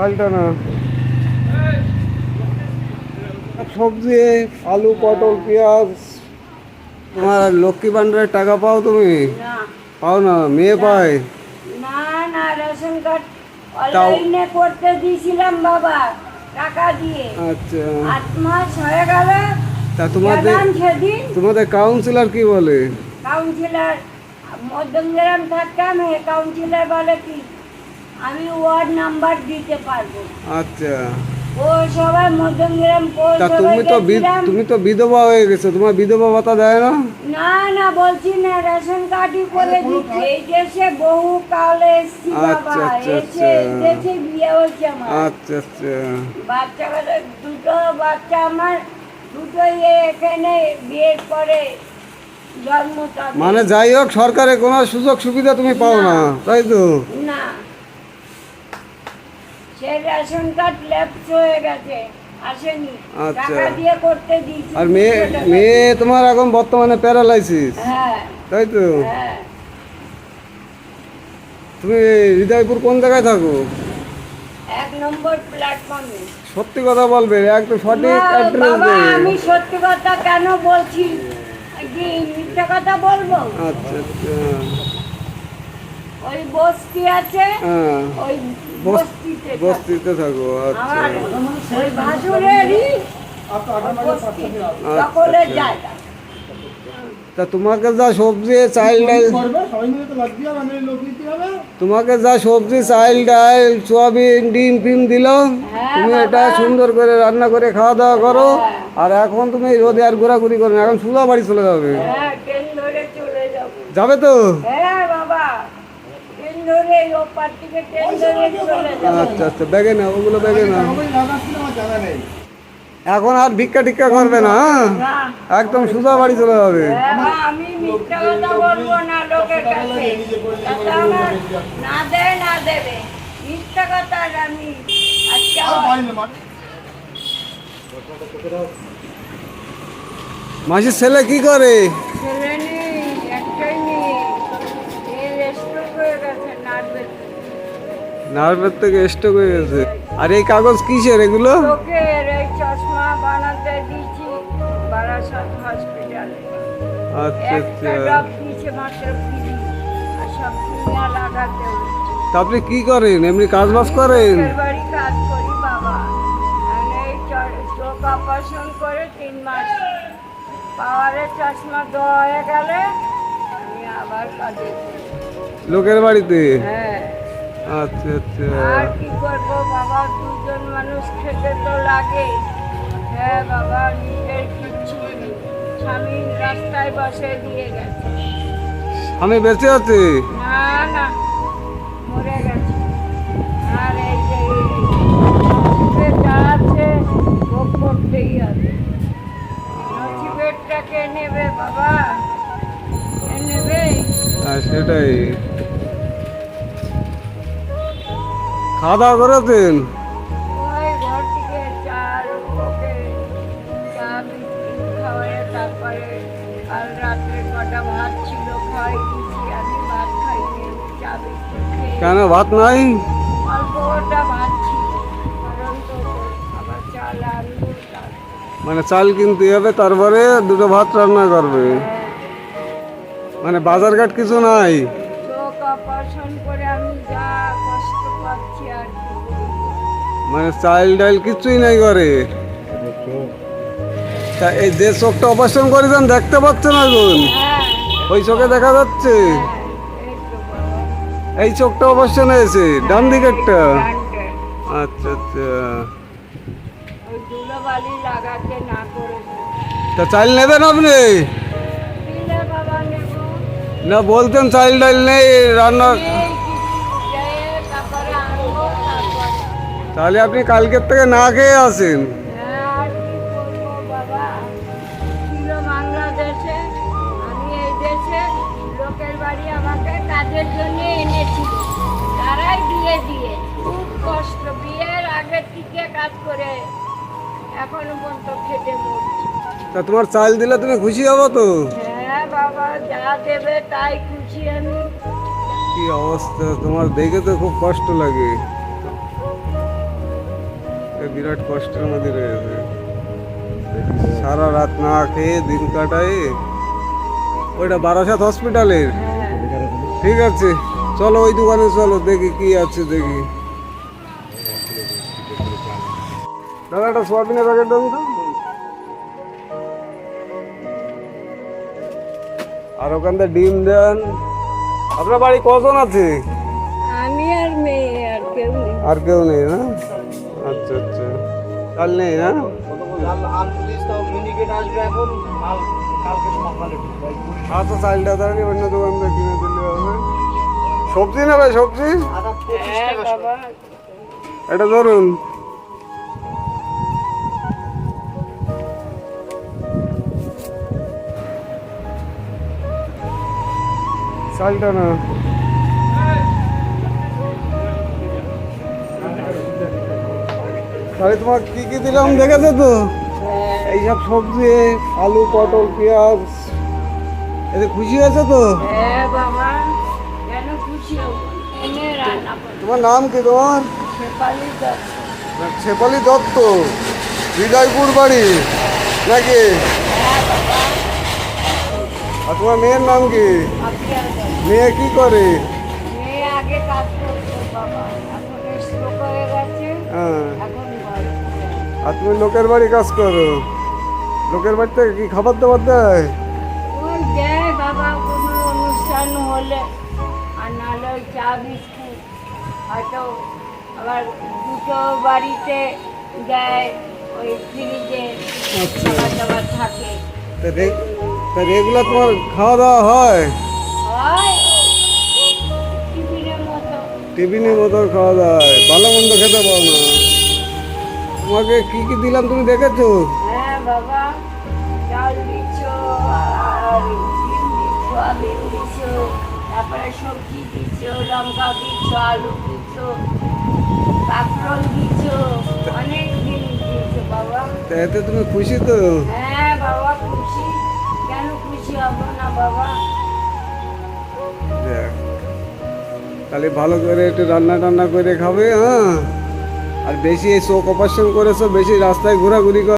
চালটা না, সবজি, আলু, পটল, পেঁয়াজ। তোমার লক্ষ্মী ভান্ডারের টাকা পাও তুমি? না পাও না? মেয়ে পায়? না না, রেশন কার্ড তাও অনলাইনে করতে দিয়েছিলাম বাবা, টাকা দিয়ে। আচ্ছা। 8 মাস হয়ে গেল, তা তোমাদের গেলাম সেদিন। তোমাদের কাউন্সিলর কি বলে? কাউন্সিলর মধ্যমগ্রাম থাকতাম, কাউন্সিলর বলে কি আমি ওয়ার্ড নাম্বার দিতে পারবো। আচ্ছা। পৌরসভায় মধ্যমগ্রাম তা পৌরসভায় গেছিলাম। তুমি তো বিধবা হয়ে গেছো, তোমার বিধবা ভাতা দেয় না? না না, বলছি না, রেশন কার্ডই করে দিচ্ছে। এই দেশে বহু কালে এসছি বাবা, আচ্ছা, আচ্ছা, এসে এই আচ্ছা। দেশে বিয়ে হয়েছে আমার। আচ্ছা আচ্ছা। বাচ্চা দুটো বাচ্চা আমার, দুটোই এখানে বিয়ের পরে জন্ম তাদের। মানে যাই হোক, সরকারের কোনো সুযোগ সুবিধা তুমি পাও না, তাই তো? না, সে রেশন কার্ড ল্যাপস হয়ে গেছে, আসেনি। আচ্ছা। টাকা দিয়ে করতে দিয়েছি। আর মেয়ে 200 টাকা মেয়ে দিয়ে। তোমার এখন বর্তমানে প্যারালাইসিস, হ্যাঁ তাই তো? হ্যাঁ, তুমি হৃদয়পুর কোন জায়গায় থাকো? 1 নম্বর প্ল্যাটফর্মে। সত্যি কথা বলবে, একটু সঠিক না অ্যাড্রেস বাবা, দে। আমি সত্যি কথা কেন বলছি, কি মিথ্যা কথা বলবো? আচ্ছা আচ্ছা। ওই বস্তি আছে, হ্যাঁ, ওই বস্তিতে থাকি। বস্তিতে থাকো। আচ্ছা আমার ওই ভাসুরেরই বস্তি, সকলের জায়গা। তা তোমাকে যা সবজি, চাল ডাল, তোমাকে যা সবজি, চাল ডাল, সোয়াবিন, ডিম ফিম দিল, হ্যাঁ তুমি এটা বাবা। সুন্দর করে রান্না করে খাওয়া দাওয়া করো। হ্যাঁ। আর এখন তুমি রোদে আর ঘোরাঘুরি করো না, এখন সুধা বাড়ি চলে যাবে। হ্যাঁ, ট্রেন ধরে চলে যাবো। যাবে তো? হ্যাঁ বাবা, ট্রেন ধরে ওপার থেকে ট্রেন ধরে চলে যাবো। আচ্ছা আচ্ছা, ব্যাগে না, ওগুলো ব্যাগে না। এখন আর ভিক্ষা টিক্ষা করবে না, হ্যাঁ? না, একদম সুধা বাড়ি চলে যাবে। হ্যাঁ মা, আমি মিথ্যা কথা বলবো না লোকের কাছে। কথা আমার না দেয় না দেবে, মিথ্যা কথা আর আমি আজকে মাসির ছেলে কি করে? ছেলে নেই, একটাই নেই। স্ট্রোক হয়ে গেছে, নার্ভের। নার্ভের থেকে স্ট্রোক হয়ে গেছে। আর এই কাগজ কিসের এগুলো? চোখের এই চশমা বানাতে দিয়েছি বারাসাত হসপিটালে। আচ্ছা একটা আচ্ছা। ডব দিয়েছে মাত্র ফ্রি, আর সব কিনা লাগাতে হচ্ছে। তা আপনি কি করেন, এমনি কাজ বাজ করেন? লোকের বাড়ি কাজ করি বাবা। আমি এই চোখ অপারেশন করে 3 মাস পাওয়ারের চশমা দেওয়া হয়ে গেলে আমি আবার কাজে করি। লোকের বাড়িতে? হ্যাঁ, আচ্ছা আচ্ছা। আর কি করবো বাবা, দুজন মানুষ খেতে তো লাগে। হ্যাঁ বাবা, নিজের কিচ্ছু নেই। স্বামী রাস্তায় বসে দিয়ে গেছে। আমি বেঁচে আছি? না না, মরে গেছে। আর এই যে নসিবে যা আছে ভোগ করতেই হবে। নসিবেরটা কে নেবে বাবা? কে নেবে? হ্যাঁ সেটাই। খাওয়া দাওয়া করেছেন? ওই ঘর থেকে চাল ওকে চা বিস্কুট খাওয়ায়, তারপরে কাল রাত্রে কটা ভাত ছিল খাই দিয়েছি, আমি ভাত খাইনি, চা বিস্কুট খেয়ে কেন ভাত নাই? অল্প কটা ভাত ছিল, কারণ তো আবার চাল আনবো। মানে চাল কিনতে হবে, তারপরে দুটো ভাত রান্না করবে? মানে বাজারঘাট কিছু নাই? চোখ অপারেশন করে আমি যা কষ্ট পাচ্ছি আর কি করবো। মানে চাল ডাল কিছুই নাই করে? তা এই যে চোখটা অপারেশন করেছেন দেখতে পাচ্ছেন এখন? হ্যাঁ ওই চোখে দেখা যাচ্ছে? হ্যাঁ, এই তো বাবা। এই চোখটা অপারেশন হয়েছে, ডান দিকেরটা? ডানটে। আচ্ছা আচ্ছা। ওই ধুলোবালি লাগাতে না করেছে। তা চাল নেবেন আপনি? দিলে বাবা নেবো। না বলতেন চাল ডাল নেই রান্নার। এই কিছু যেয়ে তারপরে আনবো, তারপরে। তাহলে আপনি কালকের থেকে না খেয়ে আসেন। হ্যাঁ, আর কি করবো বাবা, ছিল বাংলাদেশে, আমি এই দেশে লোকের বাড়ি আমাকে কাজের জন্য এনেছিল, তারাই দিয়ে দিয়ে খুব কষ্ট, বিয়ের আগের থেকে কাজ করে এখনো পর্যন্ত খেতে মরছি। তা তোমার চাল দিলে তুমি খুশি হবো তো? হ্যাঁ বাবা, যা দেবে তাই খুশি আমি। কি অবস্থা তোমার, দেখে তো খুব কষ্ট লাগে। এ বিরাট কষ্টের মধ্যে রয়েছে, সারা রাত না খেয়ে দিন কাটায়। ওইটা বারাসাত হসপিটালের। ঠিক আছে, চলো ওই দোকানে চলো, দেখি কি আছে দেখি। দাদা একটা সোয়াবিনের প্যাকেট দেন তো। আর ওখান থেকে ডিম দেন। আপনার বাড়ি কজন আছে? আমি আর মেয়ে, আর কেউ নেই। আর কেউ নেই না? আচ্ছা আচ্ছা, চাল নেই না? আচ্ছা, চালটা তাহলে অন্য দোকান থেকে কিনে দিলে হবে। সবজি নেবে? সবজি হ্যাঁ বাবা, এটা ধরুন। চালটা না, তাহলে তোমার কি কি দিলাম দেখেছো তো? এইসব সবজি, আলু, পটল, পেঁয়াজ। এতে খুশি হয়েছে তো? হ্যাঁ বাবা, কেন খুশি হবো? এনে রান্না করো। তোমার নাম কি তোমার? শেফালি দত্ত। শেফালি দত্ত, হৃদয়পুর বাড়ি নাকি? হ্যাঁ বাবা, আর তোমার মেয়ের নাম কি? আপিয়ার দত্ত। মেয়ে কি করে? মেয়ে আগে কাজ করতো বাবা, এখন স্ট্রোক হয়ে গেছে, হ্যাঁ। এখন ঘরে। আর তুমি লোকের বাড়ি কাজ করো? লোকের বাড়ি থেকে কি খাবার দাবার দেয়? ওই দেয় বাবা, কোনো অনুষ্ঠান হলে, আর নাহলে ওই চা বিস্কুট, হয়তো আবার দুটো বাড়িতে দেয়, ওই ফ্রিজে আচ্ছা। খাবার দাবার থাকে। তা রেগুলার তোমার খাওয়া দাওয়া হয়? হয় টিফিনের মতো। টিফিনের মতো খাওয়া দাওয়া হয়, ভালো মন্দ খেতে পাও না। তোমাকে কি কি দিলাম তুমি দেখেছো? হ্যাঁ বাবা, চাল দিচ্ছ, আর ডিম দিচ্ছ, আলু দিচ্ছ, তারপরে সবজি দিচ্ছ, লঙ্কা দিচ্ছ, আলু দিচ্ছ, কাঁকরোল দিচ্ছ, অনেক জিনিস দিচ্ছ বাবা। তা এতে তুমি খুশি তো? হ্যাঁ বাবা, খুশি, কেন খুশি হব না বাবা। দেখ, তাহলে ভালো করে একটু রান্না টান্না করে খাবে, হ্যাঁ। আর বেশি এই চোখ অপারেশন করেছো, বেশি রাস্তায় ঘোরাঘুরি কর।